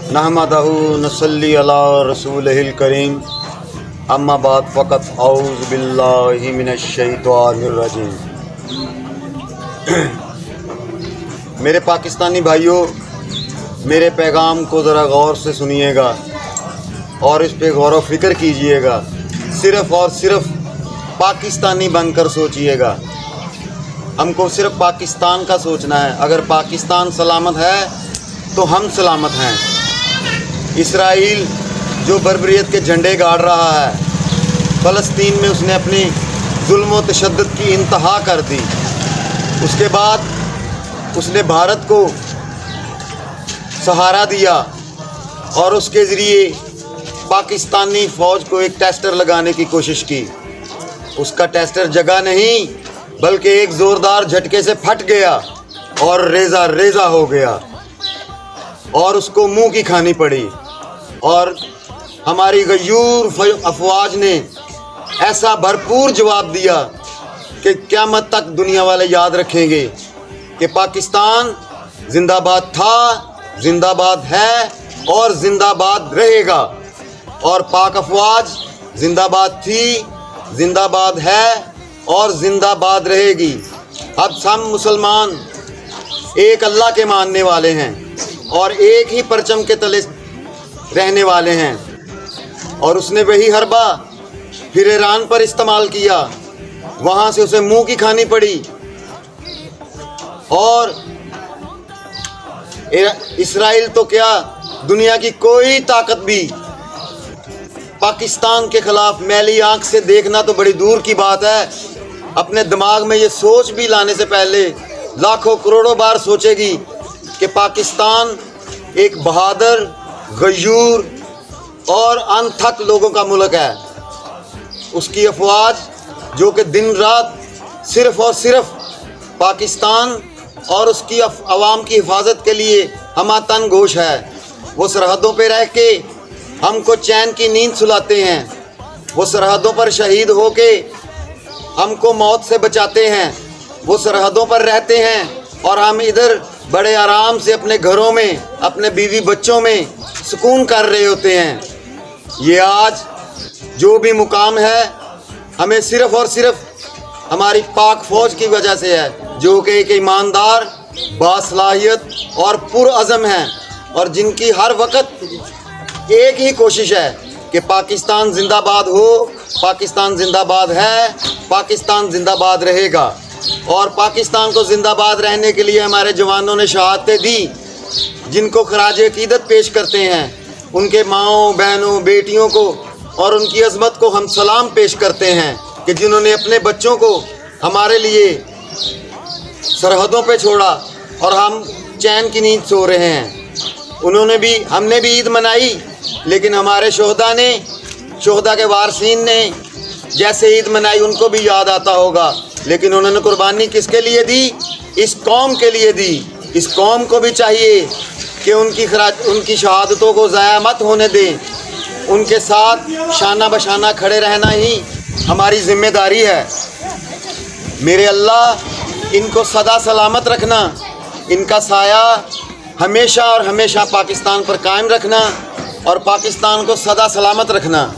नहमदहु नसल्ली अला रसूलिहिल करीम अम्मा बाद फ़क़त औज़ु बिल्लाहि मिनश शैतानिर रजीम। मेरे पाकिस्तानी भाइयों, मेरे पैगाम को ज़रा गौर से सुनिएगा और इस पे गौर व फिक्र कीजिएगा। सिर्फ़ और सिर्फ पाकिस्तानी बनकर सोचिएगा। हमको सिर्फ पाकिस्तान का सोचना है। अगर पाकिस्तान सलामत है तो हम सलामत हैं। इसराइल जो बर्बरियत के झंडे गाड़ रहा है, फ़लस्तीन में उसने अपनी जुल्म व तशद्दुद की इंतहा कर दी। उसके बाद उसने भारत को सहारा दिया और उसके ज़रिए पाकिस्तानी फ़ौज को एक टेस्टर लगाने की कोशिश की। उसका टेस्टर जगा नहीं बल्कि एक ज़ोरदार झटके से फट गया और रेज़ा रेज़ा हो गया और उसको मुंह की खानी पड़ी। और हमारी गयूर अफवाज ने ऐसा भरपूर जवाब दिया कि क़यामत तक दुनिया वाले याद रखेंगे कि पाकिस्तान जिंदाबाद था, जिंदाबाद है और जिंदाबाद रहेगा। और पाक अफवाज जिंदाबाद थी, जिंदाबाद है और जिंदाबाद रहेगी। अब हम मुसलमान एक अल्लाह के मानने वाले हैं और एक ही परचम के तले रहने वाले हैं। और उसने वही हरबा फिर ईरान पर इस्तेमाल किया, वहाँ से उसे मुंह की खानी पड़ी। और इसराइल तो क्या, दुनिया की कोई ताकत भी पाकिस्तान के ख़िलाफ़ मैली आंख से देखना तो बड़ी दूर की बात है। अपने दिमाग में ये सोच भी लाने से पहले लाखों करोड़ों बार सोचेगी कि पाकिस्तान एक बहादुर, गयूर और अनथक लोगों का मुल्क है। उसकी अफवाज जो कि दिन रात सिर्फ़ और सिर्फ पाकिस्तान और उसकी अवाम की हिफाजत के लिए हमातन गोश है। वो सरहदों पे रह के हमको चैन की नींद सुलाते हैं। वो सरहदों पर शहीद हो के हमको मौत से बचाते हैं। वो सरहदों पर रहते हैं और हम इधर बड़े आराम से अपने घरों में, अपने बीवी बच्चों में सुकून कर रहे होते हैं। ये आज जो भी मुकाम है हमें सिर्फ़ और सिर्फ हमारी पाक फ़ौज की वजह से है, जो कि एक ईमानदार, बासलाहियत और पुरअज़म है और जिनकी हर वक्त एक ही कोशिश है कि पाकिस्तान ज़िंदाबाद हो, पाकिस्तान ज़िंदाबाद है, पाकिस्तान ज़िंदाबाद रहेगा। और पाकिस्तान को ज़िंदाबाद रहने के लिए हमारे जवानों ने शहादतें दी, जिनको खराज अक़ीदत पेश करते हैं। उनके माँओं, बहनों, बेटियों को और उनकी अज़मत को हम सलाम पेश करते हैं कि जिन्होंने अपने बच्चों को हमारे लिए सरहदों पे छोड़ा और हम चैन की नींद सो रहे हैं। हमने भी ईद मनाई, लेकिन हमारे शोहदा के वारसीन ने जैसे ईद मनाई उनको भी याद आता होगा। लेकिन उन्होंने कुर्बानी किसके लिए दी? इस कौम के लिए दी। इस कौम को भी चाहिए कि उनकी शहादतों को ज़ाया मत होने दें। उनके साथ शाना बशाना खड़े रहना ही हमारी ज़िम्मेदारी है। मेरे अल्लाह इनको सदा सलामत रखना, इनका साया हमेशा और हमेशा पाकिस्तान पर कायम रखना और पाकिस्तान को सदा सलामत रखना।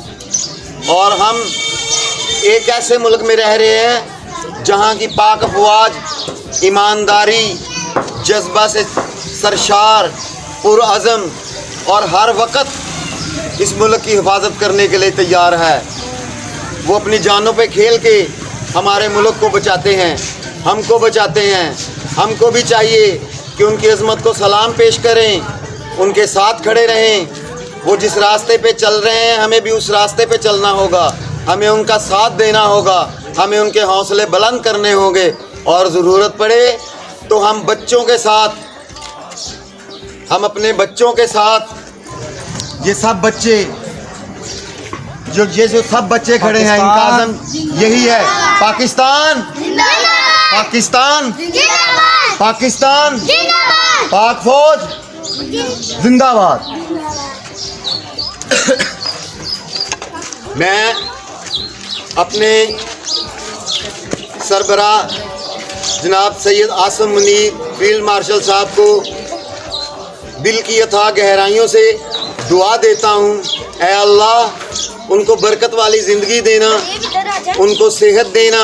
और हम एक ऐसे मुल्क में रह रहे हैं जहाँ की पाक अफवाज ईमानदारी, जज्बा से सरशार, पुरअज़म और हर वक्त इस मुल्क की हिफाजत करने के लिए तैयार है। वो अपनी जानों पे खेल के हमारे मुल्क को बचाते हैं, हमको बचाते हैं। हमको भी चाहिए कि उनकी अज़मत को सलाम पेश करें, उनके साथ खड़े रहें। वो जिस रास्ते पे चल रहे हैं हमें भी उस रास्ते पे चलना होगा, हमें उनका साथ देना होगा, हमें उनके हौसले बुलंद करने होंगे। और ज़रूरत पड़े तो हम अपने बच्चों के साथ ये सब बच्चे खड़े हैं, इनका आज़म यही है, पाकिस्तान पाकिस्तान पाकिस्तान, पाक फौज जिंदाबाद। मैं अपने सरबरा जनाब सैयद आसिम मुनीर फील्ड मार्शल साहब को दिल की अथाह गहराइयों से दुआ देता हूँ, ऐ अल्लाह उनको बरकत वाली ज़िंदगी देना, उनको सेहत देना,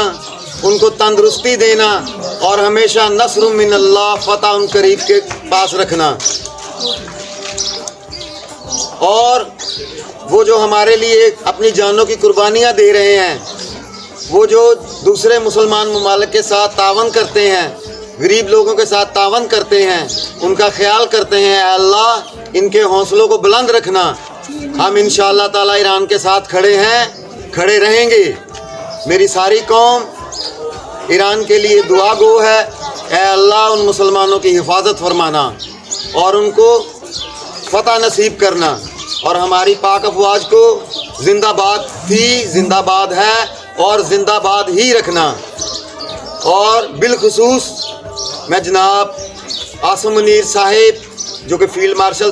उनको तंदुरुस्ती देना और हमेशा नस्र मिनल्लाह फतह उन करीब के पास रखना। और वो जो हमारे लिए अपनी जानों की कुर्बानियाँ दे रहे हैं, वो जो दूसरे मुसलमान ममालिक के साथ तावन करते हैं, गरीब लोगों के साथ तावन करते हैं, उनका ख्याल करते हैं, अल्लाह इनके हौसलों को बुलंद रखना। हम इंशाअल्लाह ताला ईरान के साथ खड़े हैं, खड़े रहेंगे। मेरी सारी कौम ईरान के लिए दुआ गो है, ऐ अल्लाह उन मुसलमानों की हिफाजत फरमाना और उनको फतह नसीब करना और हमारी पाक अफवाज को जिंदाबाद थी, जिंदाबाद है और जिंदाबाद ही रखना। और बिलखुसूस मैं जनाब आसिम मुनीर साहिब जो कि फील्ड मार्शल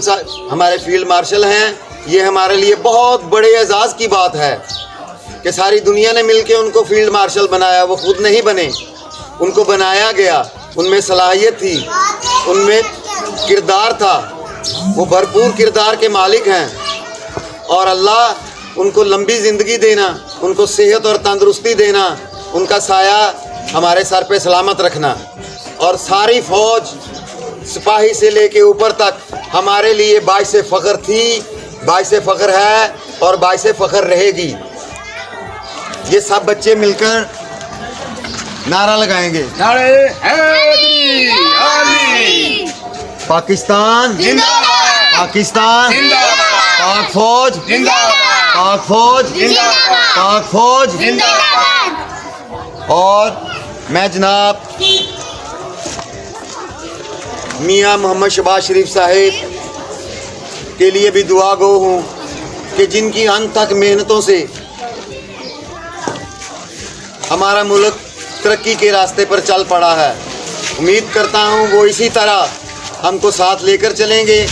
हमारे फील्ड मार्शल हैं, ये हमारे लिए बहुत बड़े एजाज़ की बात है कि सारी दुनिया ने मिलकर उनको फील्ड मार्शल बनाया। वो खुद नहीं बने, उनको बनाया गया। उनमें सलाहियत थी, उनमें किरदार था, वो भरपूर किरदार के मालिक हैं। और अल्लाह उनको लंबी ज़िंदगी देना, उनको सेहत और तंदुरुस्ती देना, उनका साया हमारे सर पे सलामत रखना। और सारी फ़ौज सिपाही से लेके ऊपर तक हमारे लिए बाइसे फ़ख्र थी, बाइसे फ़ख्र है और बाइसे फ़ख्र रहेगी। ये सब बच्चे मिलकर नारा लगाएंगे, पाकिस्तान जिंदाबाद, पाकिस्तान जिंदाबाद, पाक फौज जिंदाबाद, पाक फौज जिंदाबाद, पाक फौज जिंदाबाद। और मैं जनाब मियाँ मोहम्मद शहबाज शरीफ साहिब के लिए भी दुआ गो हूँ कि जिनकी अंत तक मेहनतों से हमारा मुल्क तरक्की के रास्ते पर चल पड़ा है, उम्मीद करता हूँ वो इसी तरह हमको साथ लेकर चलेंगे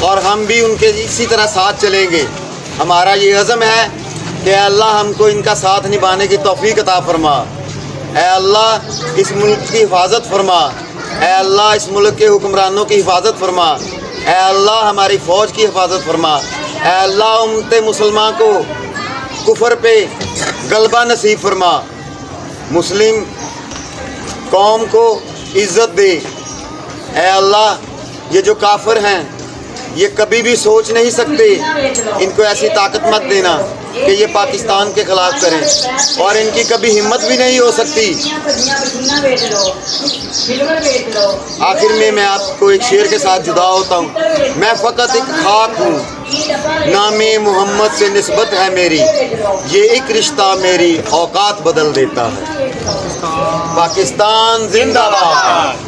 और हम भी उनके इसी तरह साथ चलेंगे। हमारा ये अज़म है कि अल्लाह हमको इनका साथ निभाने की तौफीक अता फरमा। ऐ अल्लाह इस मुल्क की हिफाजत फरमा, ऐ अल्लाह इस मुल्क के हुक्मरानों की हिफाजत फरमा, ऐ अल्लाह हमारी फ़ौज की हिफाजत फरमा, ऐ अल्लाह उम्मत मुसलमान को कुफर पे गलबा नसीब फरमा, मुस्लिम कौम को इज़्ज़त दे। ऐ अल्लाह ये जो काफिर हैं ये कभी भी सोच नहीं सकते, इनको ऐसी ताकत मत देना कि ये पाकिस्तान के ख़िलाफ़ करें और इनकी कभी हिम्मत भी नहीं हो सकती। आखिर में मैं आपको एक शेर के साथ जुदा होता हूँ, मैं फ़कत एक खाक हूँ, नामे मोहम्मद से निस्बत है मेरी, ये एक रिश्ता मेरी औकात बदल देता है। पाकिस्तान जिंदाबाद।